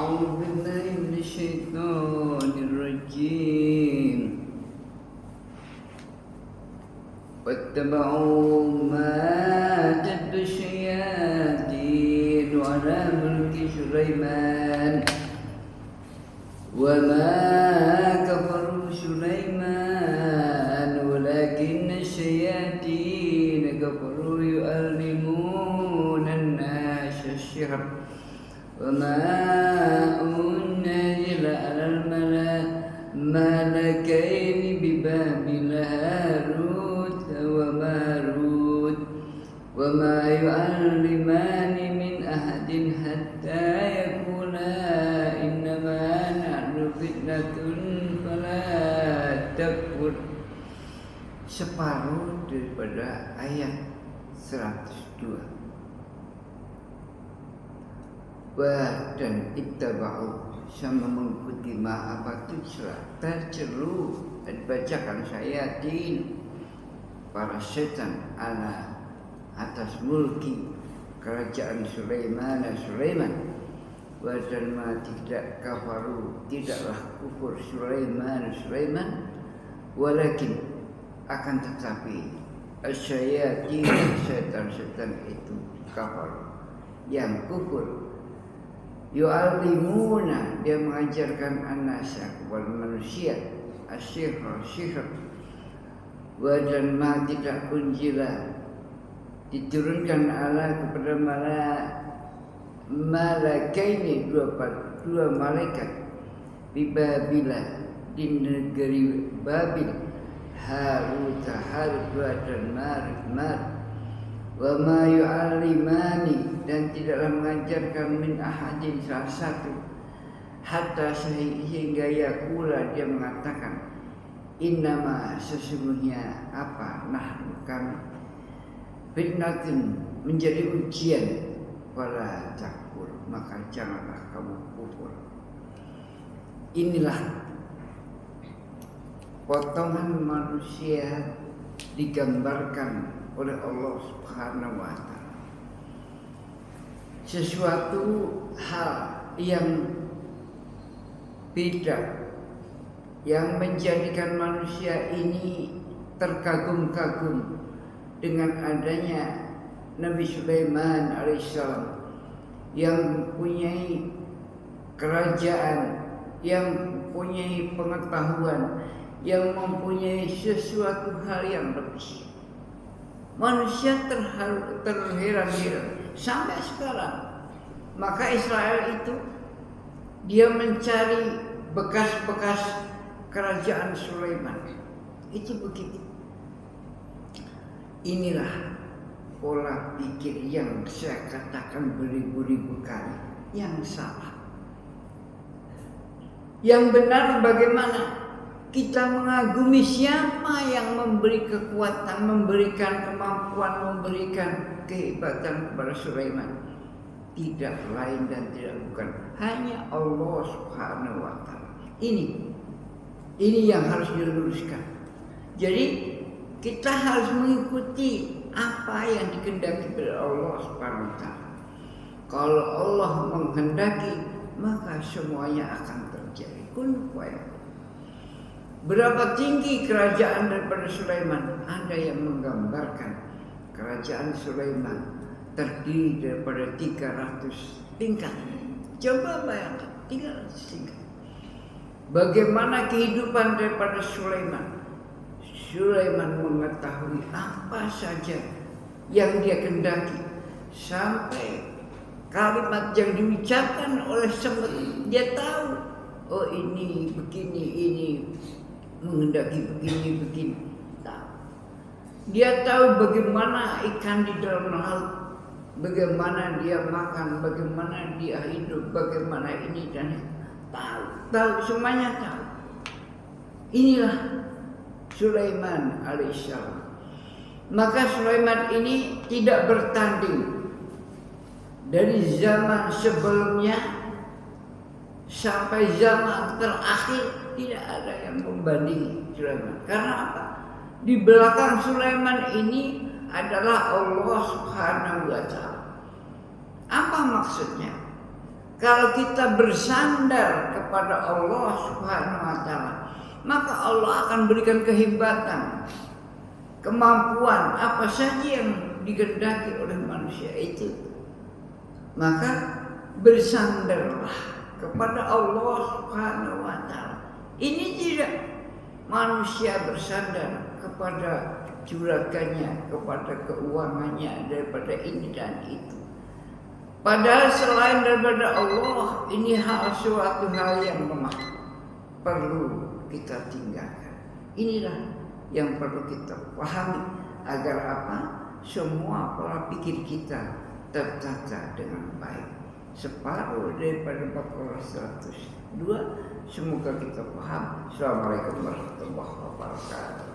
أعوذ بالله من الشيطان الرجيم واتبعوا ما تتلو الشياطين على ملك سليمان وما كفر سليمان ولكن الشياطين كفروا يعلمون الناس السحر وما أنزل على الملكين ببابل هاروت وماروت وما يعلمان من أحد حتى يقولا إنما نحن فتنة فلا takfur. Separuh daripada ayat 102. Dan ittaba'u sama mengikuti ma apa tutla terceru dibacakan syayatin para setan ala atas mulki kerajaan Sulaiman dan ma tidak kafaru tidaklah kufur Sulaiman walakin akan tetapi asyayatin setan-setan itu kafar yang kufur yu'allimuna dia mengajarkan anasa kepada manusia sihir dan ma tidak unjila diturunkan Allah kepada malakaini dua malaikat di Babila di negeri Babil Harut dan Marut wa ma yu'allimani dan tidaklah mengajarkan min ahadin salah satu hatta sehingga yakula dia mengatakan innama sesungguhnya apa nahnu kami fitnatun menjadi ujian wala takfur maka janganlah kamu kufur. Inilah potongan manusia digambarkan oleh Allah Subhanahu wa ta'ala. Sesuatu hal yang beda yang menjadikan manusia ini terkagum-kagum dengan adanya Nabi Sulaiman alaihissalam yang mempunyai kerajaan, yang mempunyai pengetahuan, yang mempunyai sesuatu hal yang lebih. Manusia terheran-heran sampai sekarang. Maka Israel itu dia mencari bekas-bekas kerajaan Sulaiman. Itu begitu. Inilah pola pikir yang saya katakan beribu-ribu kali yang salah. Yang benar bagaimana? Kita mengagumi siapa yang memberi kekuatan, memberikan kemampuan, memberikan kehebatan kepada Sulaiman. Tidak lain dan tidak bukan, hanya Allah Subhanahu wa ta'ala. Ini yang harus diluruskan. Jadi kita harus mengikuti apa yang dikehendaki oleh Allah Subhanahu wa ta'ala. Kalau Allah menghendaki, maka semuanya akan terjadi. Kun fayakun. Berapa tinggi kerajaan daripada Sulaiman? Ada yang menggambarkan kerajaan Sulaiman terdiri daripada 300 tingkat. Coba bayangkan 300 tingkat. Bagaimana kehidupan daripada Sulaiman? Sulaiman mengetahui apa saja yang dia kehendaki sampai kalimat yang diucapkan oleh semut dia tahu. Oh ini begini, ini menghendaki begini. Dia tahu bagaimana ikan di dalam laut, bagaimana dia makan, bagaimana dia hidup, bagaimana ini dan tahu semuanya tahu. Inilah Sulaiman alaihissalam. Maka Sulaiman ini tidak bertanding dari zaman sebelumnya sampai zaman terakhir. Tidak ada yang membandingi Sulaiman. Karena apa? Di belakang Sulaiman ini adalah Allah Subhanahu wa ta'ala. Apa maksudnya? Kalau kita bersandar kepada Allah Subhanahu wa taala, maka Allah akan berikan kehebatan, kemampuan apa saja yang dikehendaki oleh manusia itu. Maka bersandarlah kepada Allah Subhanahu wa taala. Ini tidak manusia bersandar kepada juragannya, kepada keuangannya, daripada ini dan itu. Padahal selain daripada Allah, ini suatu hal yang lemah, perlu kita tinggalkan. Inilah yang perlu kita pahami agar apa? Semua pola pikir kita tertata dengan baik. Separuh daripada Baqarah 102. Semoga kita paham. Assalamualaikum warahmatullahi wabarakatuh.